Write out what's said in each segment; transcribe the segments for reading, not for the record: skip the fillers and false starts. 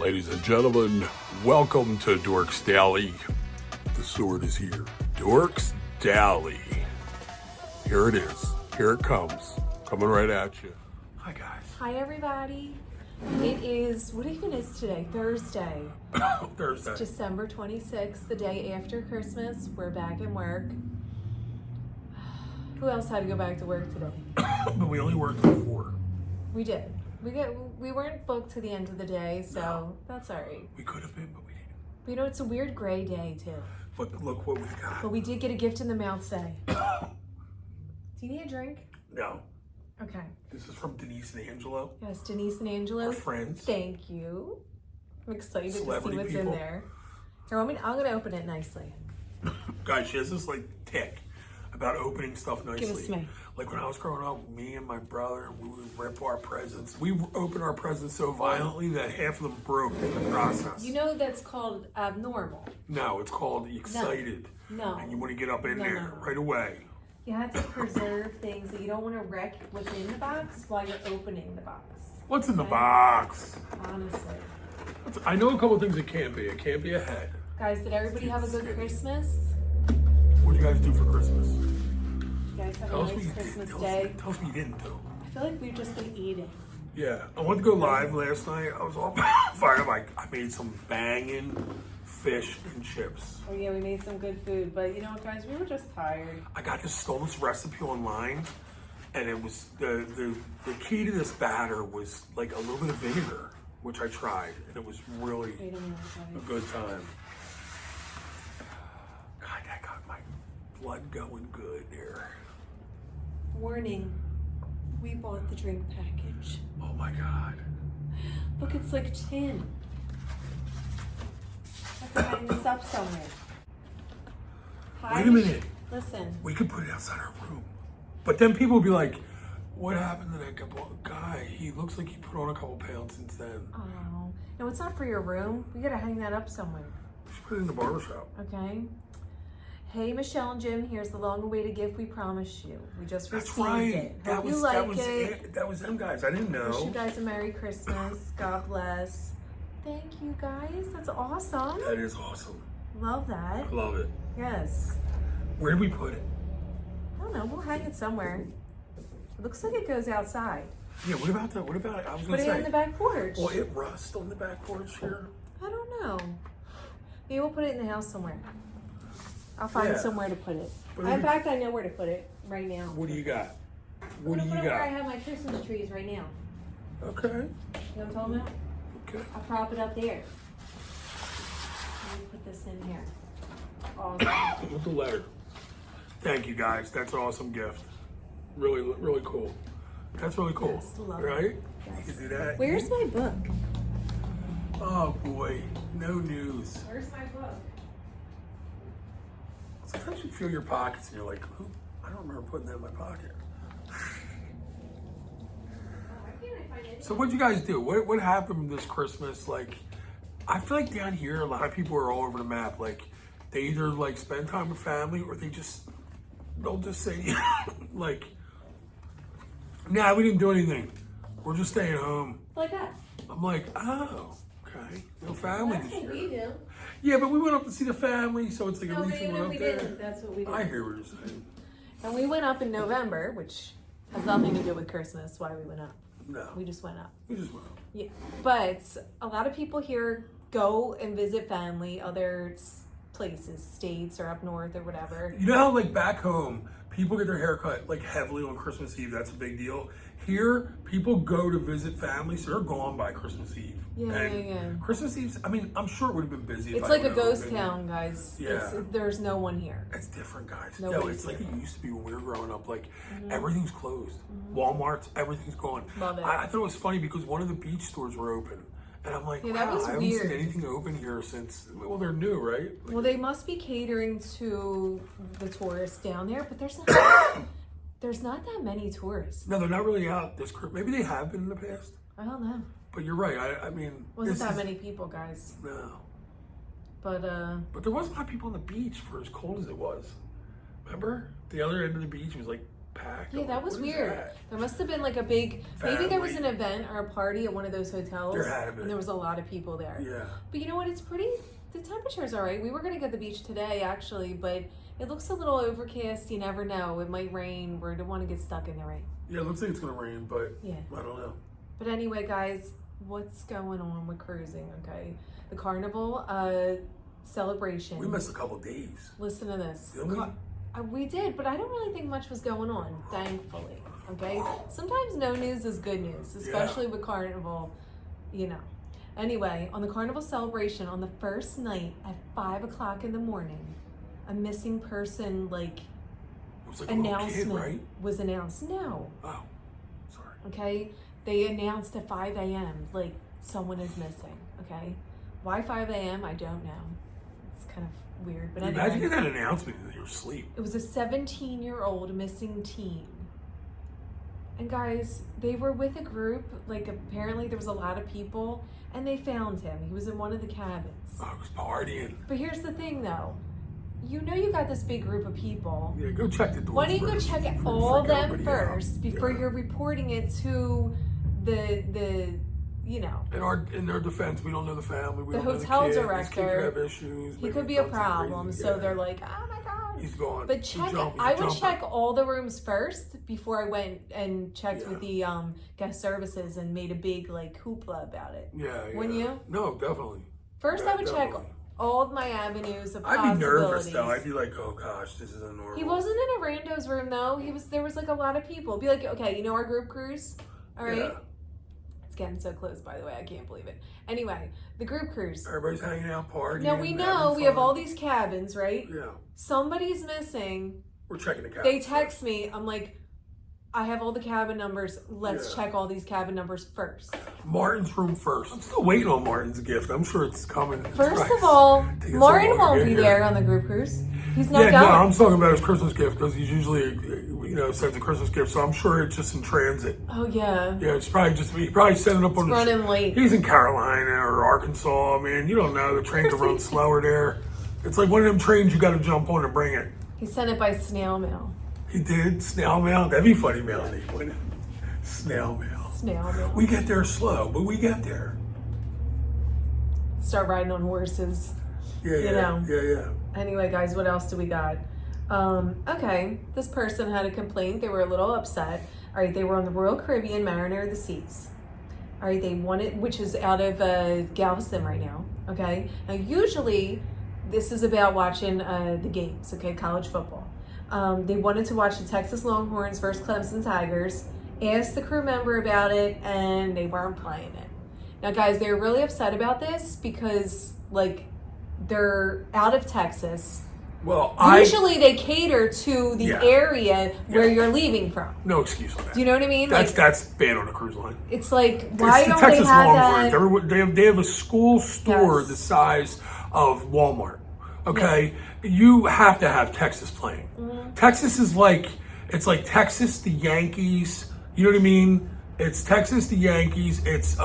Ladies and gentlemen, welcome to Dorks Daily. The sword is here. Dorks Daily. Here it is. Here it comes. Coming right at you. Hi, guys. Hi, everybody. It is, what even is today? Thursday. Thursday. It's December 26th, the day after Christmas. We're back in work. Who else had to go back to work today? But we only worked till 4. We did. We weren't booked to the end of the day, so that's all right. We could have been, but we didn't. But you know, it's a weird gray day, too. But look what we got. But we did get a gift in the mail today. Do you need a drink? No. Okay. This is from Denise and Angelo. Yes, Denise and Angelo. Our friends. Thank you. I'm excited to see Celebrity what's people. in there. Here, I'm going to open it nicely. Guys, she has this like tick about opening stuff nicely. Give it to me. Like when I was growing up, me and my brother, we would rip our presents. We opened our presents so violently that half of them broke in the process. You know that's called abnormal. No, it's called excited. No. And you want to get up in No, there no. right away. You have to preserve things that you don't want to wreck within the box while you're opening the box. What's in the Okay? Box? Honestly. I know a couple of things it can't be. It can't be a head. Guys, did everybody have a good Christmas? What do you guys do for Christmas? You guys have Tell a us what nice you did. Christmas Tell day? us what you didn't do. I feel like we've just been eating. Yeah, I went to go live last night. I was all fired up. I made some banging fish and chips. Oh yeah, we made some good food, but you know what, guys, we were just tired. I got this recipe online, and it was the key to this batter was like a little bit of vinegar, which I tried, and it was really Wait a minute, a guys. good time. God, that got my blood going good there. Warning, we bought the drink package. Oh my God. Look, it's like tin. I have to hang this up somewhere. Wait a minute. Listen. We could put it outside our room. But then people would be like, what happened to that guy? He looks like he put on a couple pounds since then. Oh, no, it's not for your room. We gotta hang that up somewhere. We should put it in the barbershop. Okay. Hey, Michelle and Jim, here's the long-awaited gift we promised you. We just That's received right. it. That Hope was you like it. That was them guys. I didn't Wish you know. guys a Merry Christmas. God bless. Thank you, guys. That's awesome. That is awesome. Love that. I love it. Yes. Where did we put it? I don't know. We'll hang it somewhere. It looks like it goes outside. Yeah, what about that? What about it? I was Put going to it say. in the back porch. Will it rust on the back porch here? I don't know. Maybe we'll put it in the house somewhere. I'll find Yeah. somewhere to put it. But In fact, I know where to put it right now. What do you got? I'm What do gonna you put it where I got? have my Christmas trees right now. Okay. You know what I'm talking about? Okay. I'll prop it up there. Let me put this in here. Awesome. With the letter. Thank you, guys. That's an awesome gift. Really, really cool. That's really cool. Yes, love it. Right? Yes. You can do that. Where's my book? Oh boy, no news. Where's my book? Sometimes you feel your pockets and you're like, "Who? I don't remember putting that in my pocket." Why can't I find it? So what'd you guys do? What happened this Christmas? Like, I feel like down here, a lot of people are all over the map. Like, they either like spend time with family or they'll just say, like, nah, we didn't do anything. We're just staying home. Like that. I'm like, oh, okay. No family That's this what year. we do. Yeah, but we went up to see the family, so it's like No, at but least we even went if up we there. didn't, that's what we did. I hear what you're saying. And we went up in November, which has nothing to do with Christmas, why we went up. No, We just went up. we just went up. Yeah. But a lot of people here go and visit family, other places, states or up north or whatever. You know how like back home, people get their hair cut like heavily on Christmas Eve. That's a big deal. Here, people go to visit family, so they're gone by Christmas Eve. Yeah, And yeah. Christmas Eve, I mean, I'm sure it would have been busy. It's if like I a would've ghost been. town, guys. Yeah. There's no one here. It's different, guys. Nobody's It's like here. it used to be when we were growing up. Like everything's closed. Walmart's, everything's gone. Love it. I thought it was funny because one of the beach stores were open, and I'm like, Yeah, that wow, was I haven't seen weird. anything open here since. Well, they're new, right? Like, Well, they must be catering to the tourists down there, but there's not that many tourists. no, they're not really out this. Maybe they have been in the past, I don't know. but you're right. I mean, Wasn't this that is- many people, guys. No. But But there was a lot of people on the beach for as cold as it was. Remember? The other end of the beach was like packed. Yeah, that was weird. There must have been like a big, maybe there was an event or a party at one of those hotels. There had been. And there was a lot of people there. Yeah. But you know what? It's pretty, the temperature's all right. We were going to go to the beach today, actually, but it looks a little overcast. You never know. It might rain. We don't want to get stuck in the rain. Yeah, it looks like it's going to rain, but yeah. I don't know. But anyway, guys, what's going on with cruising, okay? The Carnival celebration. We missed a couple days. Listen to this. Didn't we? We did, but I don't really think much was going on, thankfully, okay? Sometimes no news is good news, especially with Carnival, you know. Anyway, on the Carnival celebration, on the first night at 5 o'clock in the morning, a missing person, like It was like a announcement little kid, right? was announced. No. Oh, sorry. Okay? They announced at 5 a.m., like, someone is missing, okay? Why 5 a.m.? I don't know. It's kind of weird, but anyway. Imagine that announcement in your sleep. It was a 17-year-old missing teen. And guys, they were with a group, like apparently there was a lot of people, and they found him. He was in one of the cabins. Oh, he was partying. But here's the thing though. You know you got this big group of people. Yeah, go check the doors. Why don't you go first check before you all freak them everybody first out. before you're reporting it to the you know. In their defense, we don't know the family. We The don't know hotel the kid. director, This kid could have issues. He maybe could be he's a done something problem, crazy. so Yeah. they're like, oh my God. He's gone. But He's check, jumping. I would check all the rooms first before I went and checked with the guest services and made a big like hoopla about it. Yeah, yeah. Wouldn't you? No, definitely. First, Yeah, I would check definitely. all of my avenues of I'd possibilities. be nervous though. I'd be like, oh gosh, this isn't normal. He wasn't in a rando's room though. There was like a lot of people. Be like, okay, you know our group cruise? All right. Yeah. It's getting so close, by the way. I can't believe it. Anyway, the group cruise. Everybody's hanging out, partying. Now we know having we have fun. all these cabins, right? Yeah. Somebody's missing. We're checking the cabin. They text me. I'm like, I have all the cabin numbers. Let's Yeah. check all these cabin numbers first. Martin's room first. I'm still waiting on Martin's gift. I'm sure it's coming. First It's of all, taking so Martin long to won't get be here. there on the group cruise. He's not Yeah, going. no, I'm talking about his Christmas gift because he's usually, sends a Christmas gift. So I'm sure it's just in transit. Oh yeah. Yeah, it's probably he probably set it up on running late. He's in Carolina or Arkansas. I mean, you don't know. The train could run slower there. It's like one of them trains you got to jump on and bring it. He sent it by snail mail. He did snail mail. That'd be funny, Melanie. Snail mail. Snail mail. We get there slow, but we get there. Start riding on horses. Yeah, yeah, know. yeah. Anyway, guys, what else do we got? Okay, this person had a complaint. They were a little upset. All right, they were on the Royal Caribbean Mariner of the Seas. All right, they wanted, which is out of Galveston right now. Okay, now usually this is about watching the games. Okay, college football. They wanted to watch the Texas Longhorns versus Clemson Tigers. Asked the crew member about it, and they weren't playing it. Now, guys, they were really upset about this because, like, they're out of Texas. Well, Usually they cater to the area where you're leaving from. No excuse on that. Do you know what I mean? That's banned on a cruise line. It's like, why It's the don't Texas they have Longhorns. that? They have a school store Yes. the size of Walmart. Okay, you have to have Texas playing. Mm-hmm. Texas is like Texas, the Yankees. You know what I mean? It's Texas, the Yankees. It's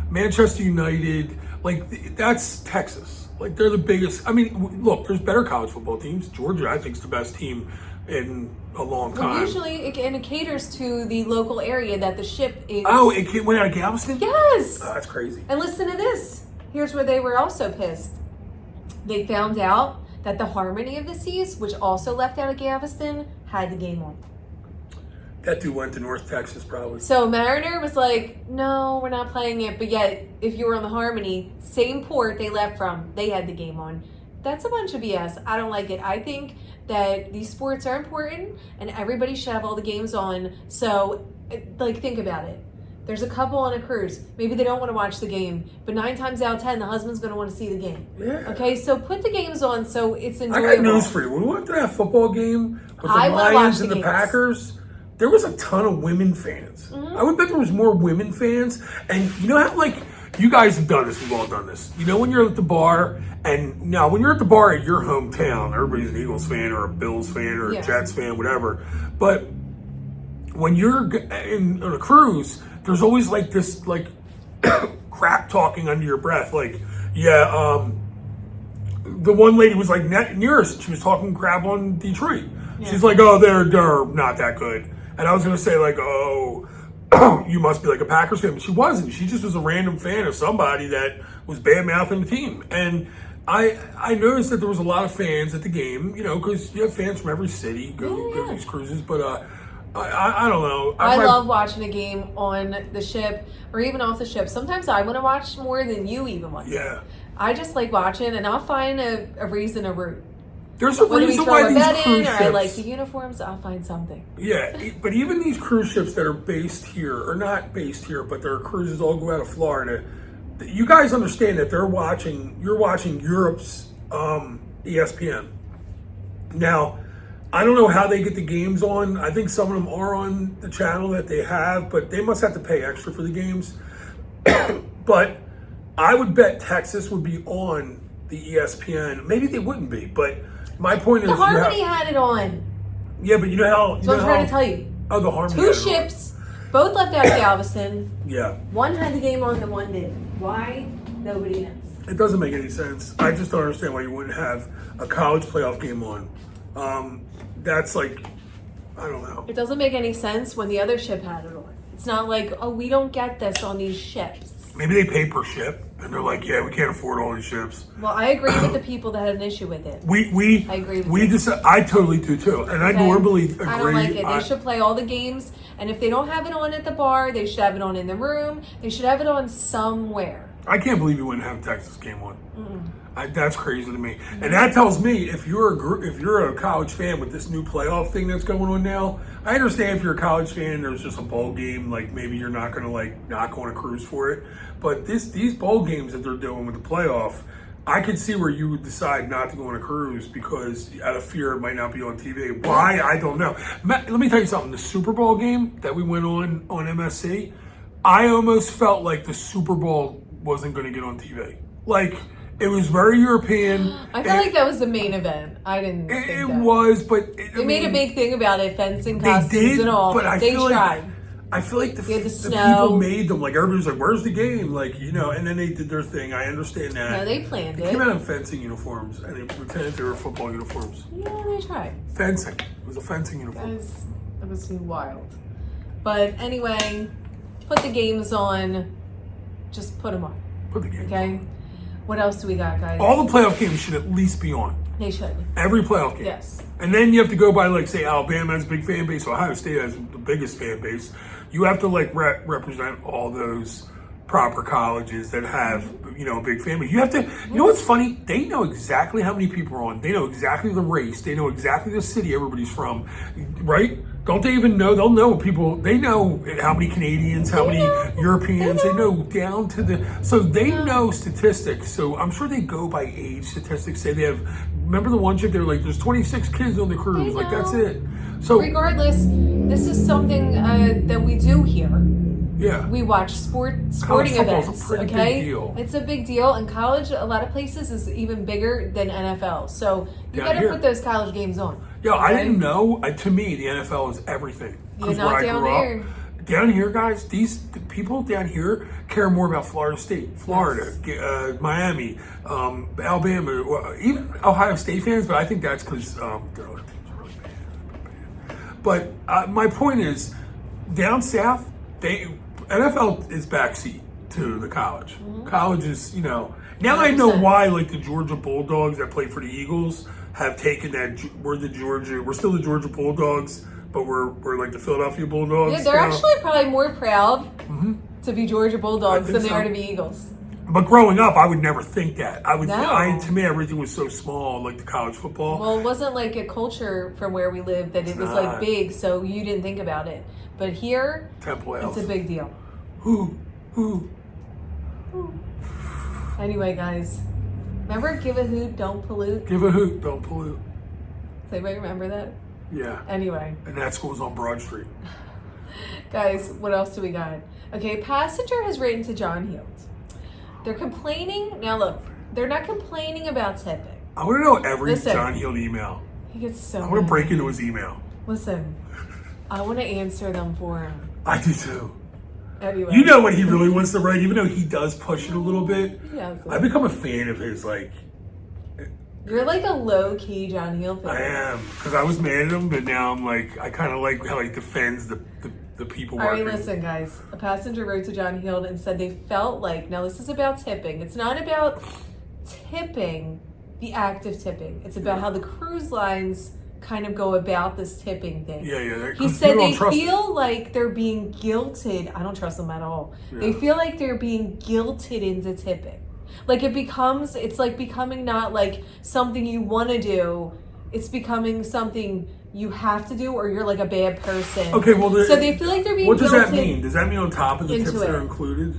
Manchester United. Like that's Texas. Like they're the biggest. I mean, look, there's better college football teams. Georgia, I think, is the best team in a long time. Well, usually it caters to the local area that the ship is. Oh, it went out of Galveston? Yes. Oh, that's crazy. And listen to this. Here's where they were also pissed. They found out that the Harmony of the Seas, which also left out of Galveston, had the game on. That dude went to North Texas, probably. So Mariner was like, no, we're not playing it. But yet, if you were on the Harmony, same port they left from, they had the game on. That's a bunch of BS. I don't like it. I think that these sports are important and everybody should have all the games on. So, like, think about it. There's a couple on a cruise. Maybe they don't want to watch the game, but 9 times out of 10, the husband's going to want to see the game. Yeah. Okay, so put the games on so it's I enjoyable. got news for you. When we went to that football game with the I wanna watch Lions the and the games. Packers, there was a ton of women fans. Mm-hmm. I would bet there was more women fans. And you know how, like, you guys have done this. We've all done this. You know when you're at the bar, and now when you're at the bar at your hometown, everybody's an Eagles fan or a Bills fan or a Jets fan, whatever. But when you're on a cruise, there's always like this like crap talking under your breath. Like, the one lady was like near us. She was talking crap on Detroit. She's like, oh, they're not that good. And I was going to say, like, oh, you must be like a Packers fan. But she wasn't. She just was a random fan of somebody that was bad-mouthing the team. And I noticed that there was a lot of fans at the game, you know, because you have fans from every city go to these cruises. But I don't know. I love watching a game on the ship or even off the ship. Sometimes I want to watch more than you even want to. Yeah. I just like watching, and I'll find a reason to root. There's a reason why these cruise ships... I like the uniforms, I'll find something. Yeah, but even these cruise ships that are based here, or not based here, but their cruises all go out of Florida, you guys understand that you're watching Europe's ESPN. Now, I don't know how they get the games on. I think some of them are on the channel that they have, but they must have to pay extra for the games. But I would bet Texas would be on the ESPN. Maybe they wouldn't be, but my point is... The Harmony had it on. Yeah, but you know how... That's what I'm trying to tell you. Oh, the Harmony. Two ships, both left out of Galveston. Yeah. One had the game on and one didn't. Why? Nobody knows. It doesn't make any sense. I just don't understand why you wouldn't have a college playoff game on. That's like, I don't know. It doesn't make any sense when the other ship had it on. It's not like, oh, we don't get this on these ships. Maybe they pay per ship, and they're like, yeah, we can't afford all these ships. Well, I agree with the people that had an issue with it. I agree with you. I totally do too, and I normally agree. I don't like it. They should play all the games, and if they don't have it on at the bar, they should have it on in the room. They should have it on somewhere. I can't believe you wouldn't have a Texas game on. That's crazy to me, and that tells me if you're a college fan with this new playoff thing that's going on now. I understand if you're a college fan, and there's just a bowl game, like maybe you're not going to not go on a cruise for it. But these bowl games that they're doing with the playoff, I could see where you would decide not to go on a cruise because out of fear it might not be on TV. Why? I don't know. Matt, let me tell you something. The Super Bowl game that we went on MSC, I almost felt like the Super Bowl wasn't going to get on TV. Like, it was very European. I feel like that was the main event. I didn't think it that. was, but... They made a big thing about it, fencing costumes and all. But they tried. I feel like the people made them. Like, everybody was like, where's the game? Like, you know, and then they did their thing. I understand that. No, they planned it. They came out in fencing uniforms, and they pretended they were football uniforms. Yeah, they tried. Fencing. It was a fencing uniform. That was too wild. But anyway, put the games on. Just put them on. Put the games on. What else do we got, guys? All the playoff games should at least be on. They should. Every playoff game. Yes. And then you have to go by, like, say, Alabama has a big fan base. Ohio State has the biggest fan base. You have to, like, represent all those proper colleges that have, you know, a big fan base. You have to, you know what's funny? They know exactly how many people are on. They know exactly the race. They know exactly the city everybody's from, right? Don't they even know? They'll know what people, they know how many Canadians, how many Europeans, they know down to the, so they know statistics. So I'm sure they go by age statistics. Say they have, remember the one chick, they're like, there's 26 kids on the cruise. Like, that's it. So regardless, this is something that we do here. Yeah. We watch sporting events. Big deal. It's a big deal. And college, a lot of places, is even bigger than NFL. So you got to put those college games on. Yeah, okay? I didn't know. To me, the NFL is everything. You're not down there. Down here, guys, the people down here care more about Florida State, Florida, Miami, Alabama, even Ohio State fans. But I think that's because their other teams are really bad. But my point is, down south, NFL is backseat to the college. Mm-hmm. College is, you know. Now 100%. I know why, like, the Georgia Bulldogs that play for the Eagles have taken that. We're still the Georgia Bulldogs, but we're like the Philadelphia Bulldogs. Yeah, they're actually probably more proud to be Georgia Bulldogs than they are to be Eagles. But growing up, I would never think that. To me, everything was so small, like the college football. Well, it wasn't like a culture from where we lived that it was like big, so you didn't think about it. But here, Temple it's a big deal. Who? Anyway, guys, remember, give a hoot, don't pollute? Give a hoot, don't pollute. Does anybody remember that? Yeah. Anyway. And that school's on Broad Street. Guys, what else do we got? Okay, passenger has written to John Heald. They're complaining. Now look, they're not complaining about tipping. I want to know every John Heald email. He gets so I want to break into his email. Listen, I want to answer them for him. I do too. Anyway. You know what he really wants to write, even though he does push it a little bit. Yes. I've become a fan of his, like, You're like a low-key John Hill fan. I am, because I was mad at him, but now I'm like, I kind of like how he defends the people All working. right, listen, guys. A passenger wrote to John Hill and said they felt like, now this is about tipping. It's not about tipping, the act of tipping. It's about how the cruise lines kind of go about this tipping thing. Yeah. He said they feel like they're being guilted. I don't trust them at all. Yeah. They feel like they're being guilted into tipping. Like it's like becoming not like something you want to do. It's becoming something you have to do, or you're like a bad person. Okay, well, so they feel like they're being. What does that mean? Does that mean on top of the tips that are it. included?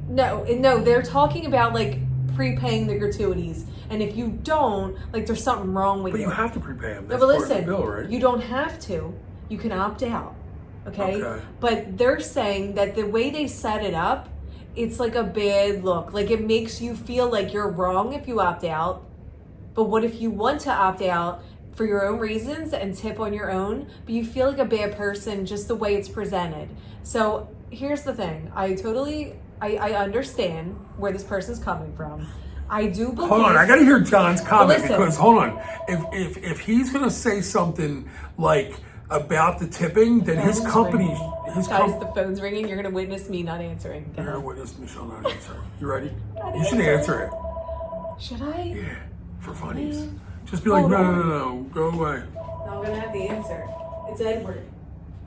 No, they're talking about like prepaying the gratuities, and if you don't, like there's something wrong with you. But you have to prepay them. That's no, but part listen, of the bill, right? You don't have to. You can opt out. Okay? Okay. But they're saying that the way they set it up, it's like a bad look. Like it makes you feel like you're wrong if you opt out. But what if you want to opt out for your own reasons and tip on your own, but you feel like a bad person just the way it's presented? So here's the thing. I understand where this person's coming from. I do believe. Hold on, I gotta hear John's comment listen, because hold on. If he's gonna say something like about the tipping, then his company Guys, the phone's ringing. You're gonna witness me not answering. You're gonna witness Michelle not answering. You ready? You should answer it. Should I? Yeah, for funnies. Just be like, no, go away. No, I'm gonna have the answer. It's Edward.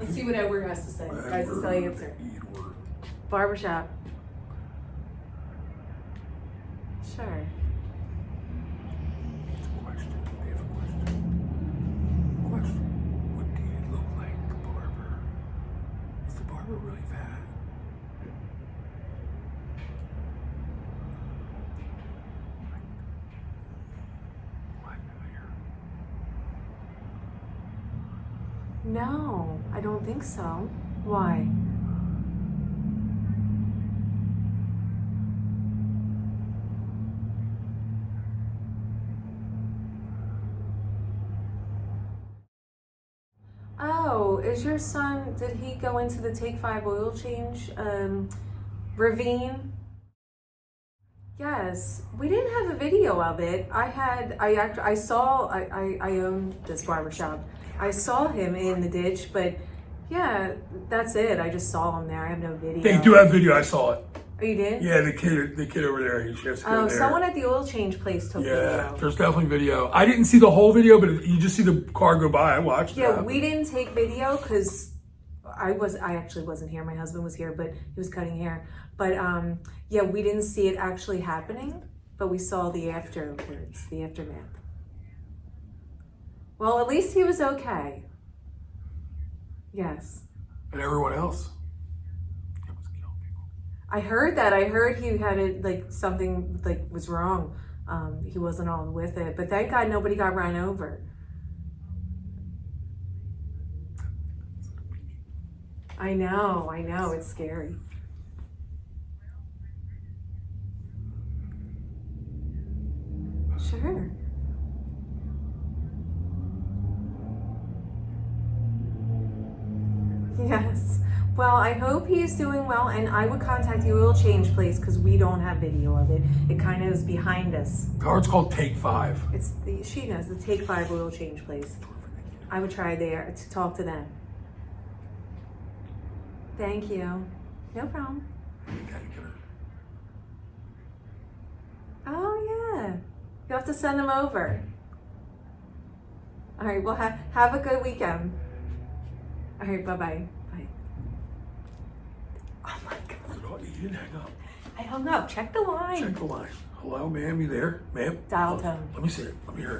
Let's see what Edward has to say. Guys, let's tell you answer. Barbershop. Sure. Question. They have a question. What do you look like, the barber? Is the barber really fat? No, I don't think so. Why? Oh, is your son, did he go into the Take 5 oil change ravine? Yes, we didn't have a video of it. I own this barbershop. I saw him in the ditch, but yeah, that's it. I just saw him there. I have no video. They do have video. I saw it. Oh, you did? Yeah, the kid over there. He just there. Someone at the oil change place took video. Yeah, there's definitely video. I didn't see the whole video, but you just see the car go by. I watched it. Yeah, we didn't take video because I actually wasn't here. My husband was here, but he was cutting hair. But yeah, we didn't see it actually happening, but we saw the afterwards, the aftermath. Well, at least he was okay. Yes. And everyone else? I heard that. I heard he had it, like something like was wrong. He wasn't all with it, but thank God nobody got run over. I know, it's scary. Sure. Yes. Well, I hope he is doing well, and I would contact the oil change place because we don't have video of it. It kind of is behind us. It's called Take 5. She knows, the Take 5 oil change place. I would try there to talk to them. Thank you. No problem. Oh, yeah. You have to send them over. All right, well, have a good weekend. All right, bye-bye. Bye. Oh, my God. You didn't hang up. I hung up. Check the line. Check the line. Hello, ma'am. You there? Ma'am? Dial tone. Let me see it. Let me hear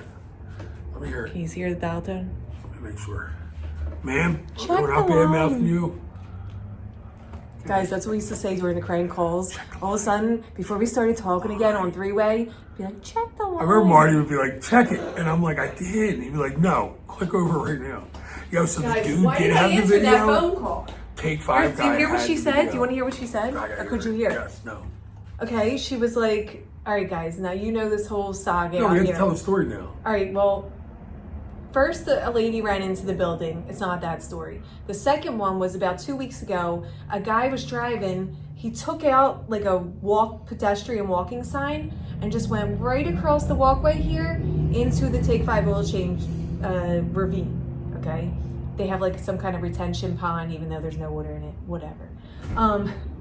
it. Can you hear the dial tone? Let me make sure. Ma'am? Check we're not the bad line. mouthing you. Guys, that's what we used to say during the crank calls. All of a sudden, before we started talking again on three-way, be like, check the line. I remember Marty would be like, check it. And I'm like, I did. And he'd be like, no, click over right now. Yo, so guys, the dude why did did I have the answer video. that phone call? Take 5 Do you guy hear what had she the said? video. Do you want to hear what she said? Or could you hear? Yes, no. Okay, she was like, all right, guys, now you know this whole saga. No, we have to tell the story now. All right, well, first a lady ran into the building. It's not that story. The second one was about 2 weeks ago. A guy was driving He took out like a pedestrian walking sign and just went right across the walkway here into the Take 5 Oil Change ravine. Okay, they have like some kind of retention pond, even though there's no water in it. Whatever.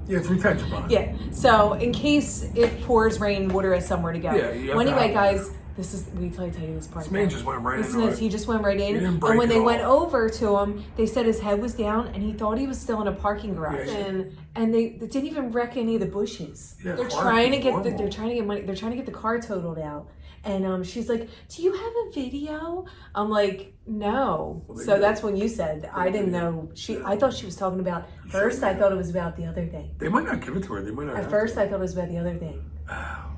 Yeah, it's retention pond. Yeah. So in case it pours rain, water has somewhere to go. Yeah. Well, anyway, guys. This is, we tell you this part. This man just went right Listen to this, he just went right in. And when they went over to him, they said his head was down and he thought he was still in a parking garage. Yeah. And they didn't even wreck any of the bushes. Yeah, they're trying to get money. They're trying to get the car totaled out. And she's like, "Do you have a video?" I'm like, "No." Well, so that's when you said I didn't know. I thought she was talking about. First, I thought it was about the other thing. They might not give it to her. They might not. At first, I thought it was about the other thing.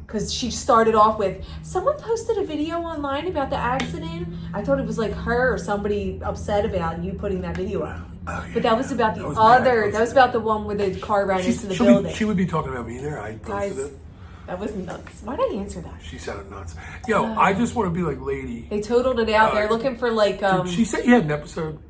Because she started off with, someone posted a video online about the accident. I thought it was like her or somebody upset about you putting that video up. Oh, yeah. But that was about the other, that was about the one where the car ran into the building. She would be talking about me there. I posted it. That was nuts. Why did I answer that? She sounded nuts. Yo, I just want to be like, lady. They totaled it out. They're looking for like... she said you had an episode.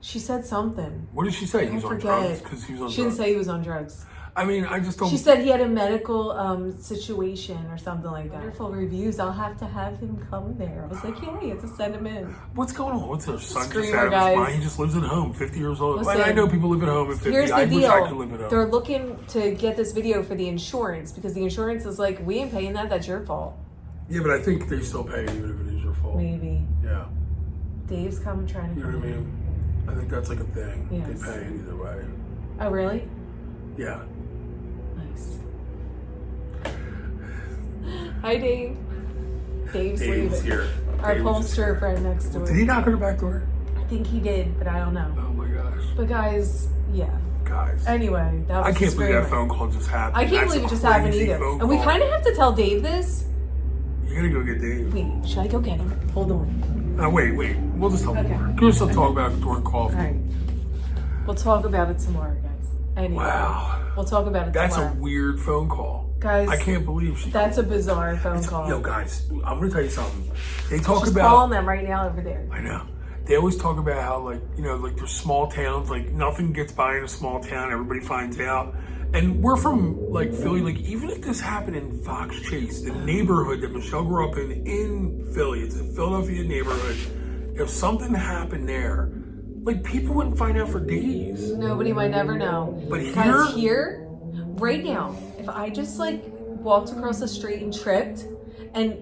She said something. What did she say? He was on drugs? Because he was on drugs. She didn't say he was on drugs. I mean, I just don't... She said he had a medical situation or something like that. Wonderful reviews. I'll have to have him come there. I was like, yeah, you have to send him in. What's going on? What's her son just out of his mind? He just lives at home, 50 years old. Listen, I know people live at home at 50. Here's the deal. Wish I could live at home. They're looking to get this video for the insurance because the insurance is like, we ain't paying that. That's your fault. Yeah, but I think they still pay even if it is your fault. Maybe. Yeah. Dave's trying to come. You know what I mean? I think that's like a thing. Yes. They pay either way. Oh, really? Yeah. Hi, Dave. Dave's leaving. Here. Our upholsterer friend next door. Did he knock on the back door? I think he did, but I don't know. Oh my gosh. But guys, yeah. Guys. Anyway, that was I can't believe that phone call just happened. I can't believe it just happened either. And we kind of have to tell Dave this. You gotta go get Dave. Wait, should I go get him? Hold on. Wait. We'll just talk more. We'll still talk about it during coffee. All right. We'll talk about it tomorrow, guys. Anyway. Wow. We'll talk about it tomorrow. That's a weird phone call. Guys, I can't believe she. That's a bizarre phone call. Yo, guys, I'm gonna tell you something. They talk She's about calling them right now over there. I know. They always talk about how, like, you know, like there's small towns, like nothing gets by in a small town. Everybody finds out. And we're from like Philly. Like even if this happened in Fox Chase, the neighborhood that Michelle grew up in Philly, it's a Philadelphia neighborhood. If something happened there, like people wouldn't find out for days. Nobody might never know. But here, right now, if I just like walked across the street and tripped and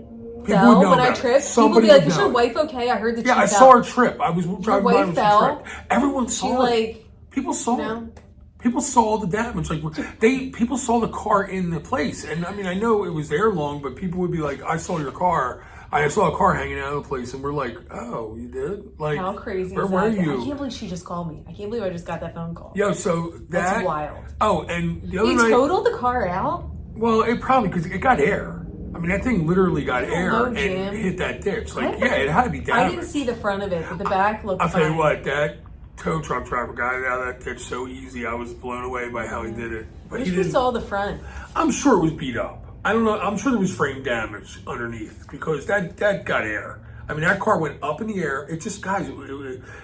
fell when I tripped, people would be like, "Is your wife okay? I heard that she fell." Yeah, I saw her trip. I was driving by when she tripped. Everyone saw it. People saw it. People saw the damage. Like people saw the car in the place. And I mean, I know it was there long, but people would be like, "I saw your car. I saw a car hanging out of the place," and we're like, "Oh, you did? Like, how crazy where is that? were you?" I can't believe she just called me. I can't believe I just got that phone call. Yo, so that's wild. Oh, and the other night, night, totaled the car out. Well, it probably because it got air. I mean, that thing literally got air and hit that ditch. Like, yeah, it had to be damaged. I didn't see the front of it, but the back looked. I'll tell you what, that tow truck driver got it out of that ditch so easy. I was blown away by how he did it. But he saw the front. I'm sure it was beat up. I don't know. I'm sure there was frame damage underneath because that got air. I mean, that car went up in the air. It just, guys,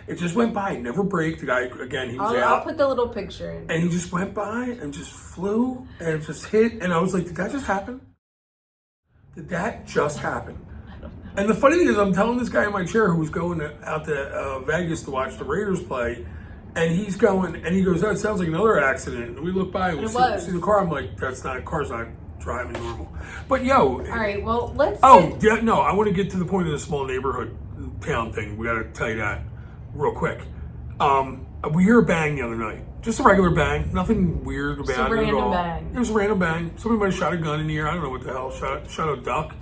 it just went by. It never braked. The guy, again, he was out. I'll put the little picture in. And he just went by and just flew and it just hit. And I was like, did that just happen? Did that just happen? I don't know. And the funny thing is, I'm telling this guy in my chair who was going out to Vegas to watch the Raiders play, and he's going, and he goes, "Oh, it sounds like another accident." And we look by and we see the car. I'm like, "That's not, car's not driving normal." But yo. All right, well, let's. Oh, yeah, no, I want to get to the point of the small neighborhood town thing. We got to tell you that real quick. We hear a bang the other night. Just a regular bang. Nothing weird about it at all. Bang. It was a random bang. Somebody might have shot a gun in the air. I don't know what the hell. Shot a duck.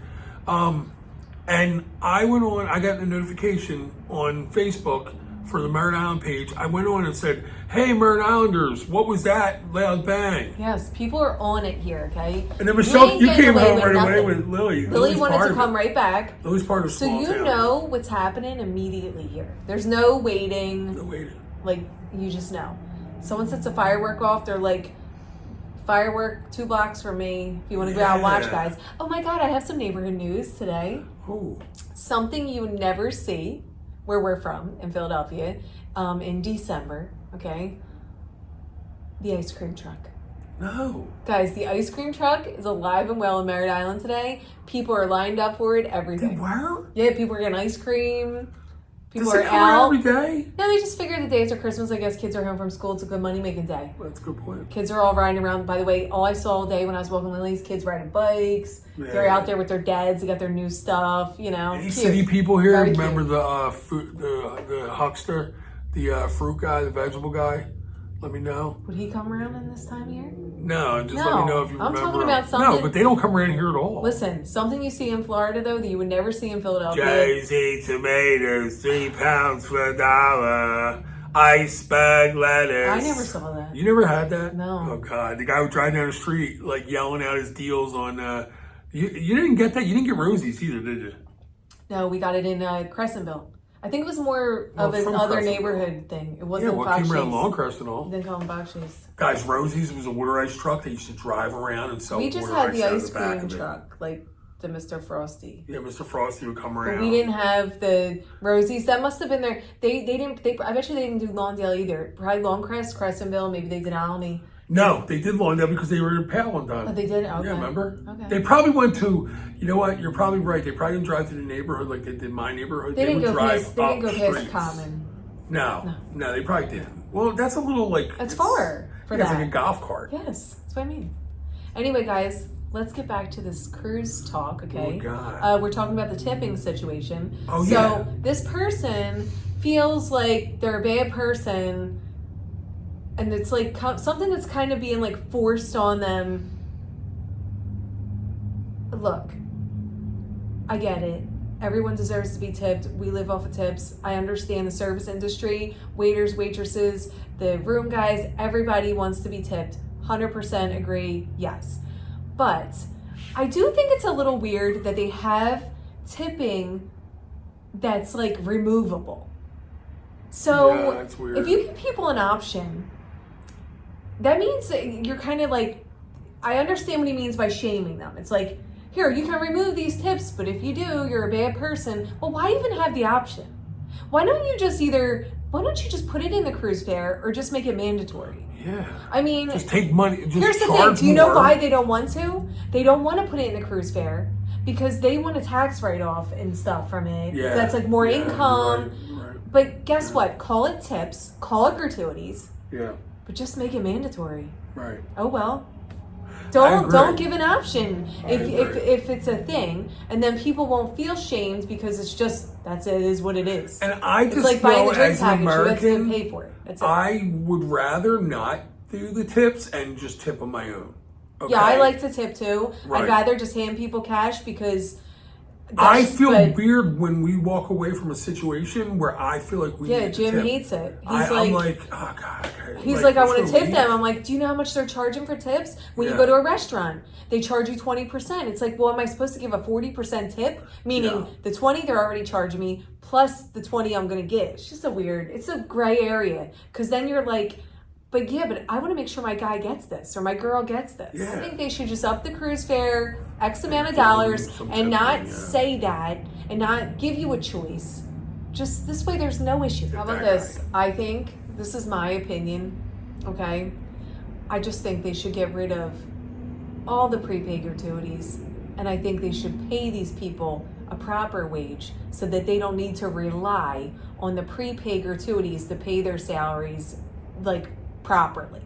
And I went on, I got a notification on Facebook for the Merritt Island page. I went on and said, "Hey, Merritt Islanders, what was that loud bang?" Yes, people are on it here, okay? And then Michelle, you came home right away with Lily. Lily wanted to come right back. Lily's part of small town. So you know what's happening immediately here. There's no waiting. No waiting. Like, you just know. Someone sets a firework off, they're like, "Firework 2 blocks from me. If you want to go out and watch, guys." Oh my God, I have some neighborhood news today. Ooh. Something you never see where we're from in Philadelphia in December, okay? The ice cream truck. No. Guys, the ice cream truck is alive and well in Merritt Island today. People are lined up for it every day. They were? Yeah, people are getting ice cream. People Does are it come out out. every day? No, they just figured the day after Christmas, I guess kids are home from school. It's a good money-making day. Well, that's a good point. Kids are all riding around. By the way, all I saw all day when I was walking Lily's, kids riding bikes. Yeah. They're out there with their dads. They got their new stuff, you know. Any Cute. city people here Very remember cute. the huckster, the fruit guy, the vegetable guy? Let me know. Would he come around in this time of year? No, just let No, me know if you I'm remember. talking about No, something- but they don't come around here at all. Listen, something you see in Florida, though, that you would never see in Philadelphia. Jersey tomatoes, 3 pounds for $1. Iceberg lettuce. I never saw that. You never had that? No. Oh God, the guy would drive down the street like yelling out his deals on. You didn't get that. You didn't get Rosie's either, did you? No, we got it in Crescentville. I think it was more of from another Crescentville. neighborhood thing. It Yeah, wasn't what came around Bakshis. Longcrest and all. Didn't call them Bakshis. Guys, Rosie's was a water ice truck. They used to drive around and sell We just water had the out of ice back cream of it. truck, like the Mr. Frosty. Yeah, Mr. Frosty would come around. But we didn't have the Rosie's. That must have been there. They didn't. I bet you they didn't do Lawndale either. Probably Longcrest, Crescentville. Maybe they did Almy. No, they did Lawndale because they were in Pale one time. Oh, they did. Okay. Yeah, remember? Okay. They probably went to. You know what? You're probably right. They probably didn't drive to the neighborhood like they did my neighborhood. They didn't would go drive past. They didn't go up past streets. Common. No, they probably didn't. Well, that's a little like. It's far for yeah, that. It's like a golf cart. Yes, that's what I mean. Anyway, guys, let's get back to this cruise talk, okay? Oh, God. We're talking about the tipping situation. Oh, so yeah. this person feels like they're a bad person, and it's like something that's kind of being like forced on them. Look, I get it. Everyone deserves to be tipped. We live off of tips. I understand the service industry, waiters, waitresses, the room guys, everybody wants to be tipped. 100% agree, yes. But I do think it's a little weird that they have tipping that's like removable. So Yeah, that's weird. if you give people an option, that means that you're kind of like, I understand what he means by shaming them. It's like, here, you can remove these tips, but if you do, you're a bad person. Well, why even have the option? Why don't you just put it in the cruise fare or just make it mandatory? Yeah. I mean, Just take money. Just here's the thing. charge Do you know more. why they don't want to? They don't want to put it in the cruise fare because they want a tax write-off and stuff from it. Yeah. That's like more Yeah, income. you're right. But guess what? Call it tips, call it gratuities, Yeah. but just make it mandatory. Right. Oh well. I Don't agree. give an option if agree. if it's a thing, and then people won't feel shamed because it's just it is what it is. And I just It's like buying know the drink as an package, you have American, to pay for it. That's it. I would rather not do the tips and just tip on my own. Okay? Yeah, I like to tip too. Right. I'd rather just hand people cash because I feel but- weird when we walk away from a situation where I feel like we Yeah, need to Jim tip. hates it. I'm like, oh God. Okay. He's like, I what's want to the tip lead? them. I'm like, do you know how much they're charging for tips? When you Yeah. go to a restaurant, they charge you 20%. It's like, well, am I supposed to give a 40% tip? Meaning Yeah. the 20 they're already charging me plus the 20 I'm going to get. It's just it's a gray area. Because then you're like, but I want to make sure my guy gets this or my girl gets this. Yeah. I think they should just up the cruise fare X amount of give them dollars some and not tipping, yeah. say that and not give you a choice. Just this way there's no issue. How about that this? guy. I think, this is my opinion, okay? I just think they should get rid of all the prepaid gratuities, and I think they should pay these people a proper wage so that they don't need to rely on the prepaid gratuities to pay their salaries like properly.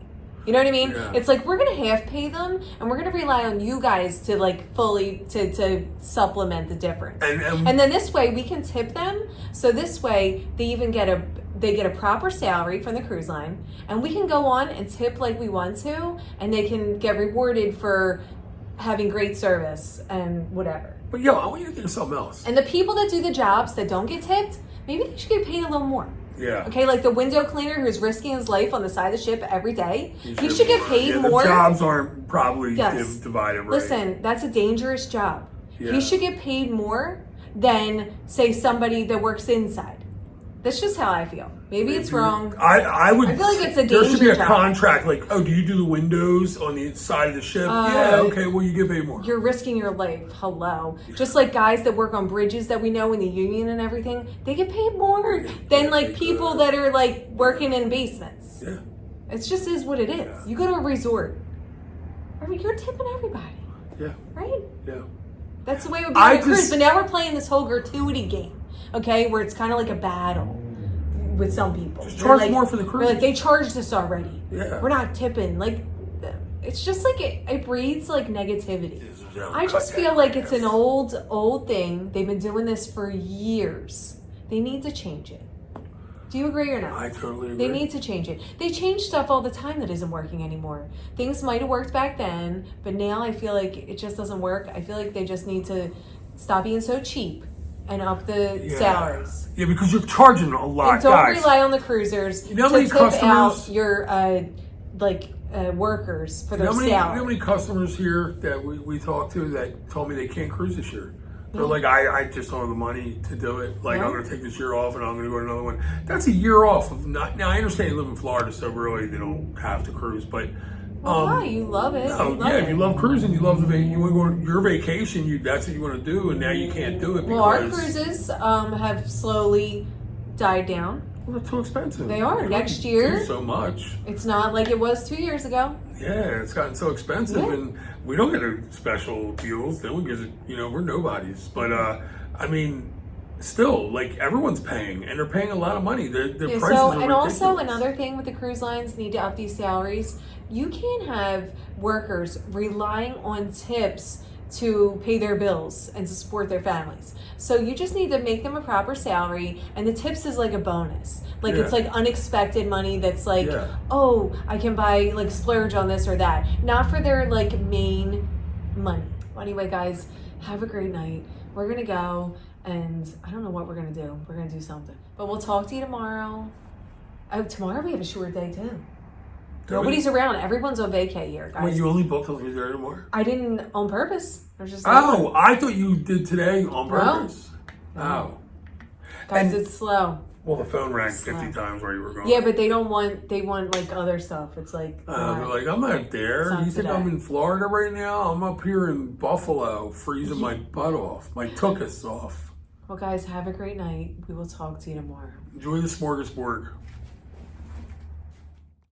You know what I mean? Yeah. It's like we're gonna half pay them, and we're gonna rely on you guys to like fully to supplement the difference. And then this way we can tip them. So this way they even get a proper salary from the cruise line, and we can go on and tip like we want to, and they can get rewarded for having great service and whatever. But yo, I want you to think of something else. And the people that do the jobs that don't get tipped, maybe they should get paid a little more. Yeah. Okay, like the window cleaner who's risking his life on the side of the ship every day. He should get paid yeah, more. The jobs aren't probably Yes. divided right. Listen, that's a dangerous job. Yeah. He should get paid more than, say, somebody that works inside. That's just how I feel. Maybe it's wrong. I would. I feel like it's a There should be danger a job. contract. Like, oh, do you do the windows on the side of the ship? Yeah. Okay. Well, you get paid more. You're risking your life. Hello. Just like guys that work on bridges that we know in the union and everything, they get paid more than like people that are like working in basements. Yeah. It just is what it is. Yeah. You go to a resort. I mean, you're tipping everybody. Yeah. Right? Yeah. That's the way it would be on a cruise. But now we're playing this whole gratuity game, okay? Where it's kind of like a battle with some people. Just charge more for the cruise. Like, they charged us already. Yeah. We're not tipping. Like, it's just like it breeds like negativity. I just feel like it's an old thing. They've been doing this for years. They need to change it. Do you agree or not? I totally agree. They need to change it. They change stuff all the time that isn't working anymore. Things might have worked back then, but now I feel like it just doesn't work. I feel like they just need to stop being so cheap and up the salaries. Yeah, because you're charging a lot, and don't guys. rely on the cruisers to tip out your workers for their salary. You know how many customers here that we talked to that told me they can't cruise this year? They're like, I just don't have the money to do it. Like, I'm going to take this year off and I'm going to go to another one. That's a year off of not. Now, I understand you live in Florida, so really they don't have to cruise. But why? You love it. No, if you love cruising, you love you want to go on your vacation. That's what you want to do, and now you can't do it. Well, our cruises have slowly died down. Well, they're too expensive. They are. Next year, so much. It's not like it was 2 years ago. Yeah, it's gotten so expensive, and we don't get a special deals. Then we get, we're nobodies. But I mean, still, like everyone's paying, and they're paying a lot of money. Their prices are ridiculous. And also another thing with the cruise lines need to up these salaries. You can't have workers relying on tips to pay their bills and to support their families. So you just need to make them a proper salary, and the tips is like a bonus. Like it's like unexpected money that's like, oh, I can buy like splurge on this or that. Not for their like main money. Well, anyway, guys, have a great night. We're gonna go, and I don't know what we're gonna do. We're gonna do something. But we'll talk to you tomorrow. Oh, tomorrow we have a short day too. Nobody's around. Everyone's on vacay here, guys. Wait, you only booked till there tomorrow? I didn't on purpose. I was just I thought you did today on purpose. No. Oh. Guys, it's slow. Well, the phone rang 50 times where you were going. Yeah, but they want like other stuff. It's like they're like, I'm not there. You think I'm in Florida right now? I'm up here in Buffalo freezing my butt off. My tuchus off. Well, guys, have a great night. We will talk to you tomorrow. Enjoy the smorgasbord.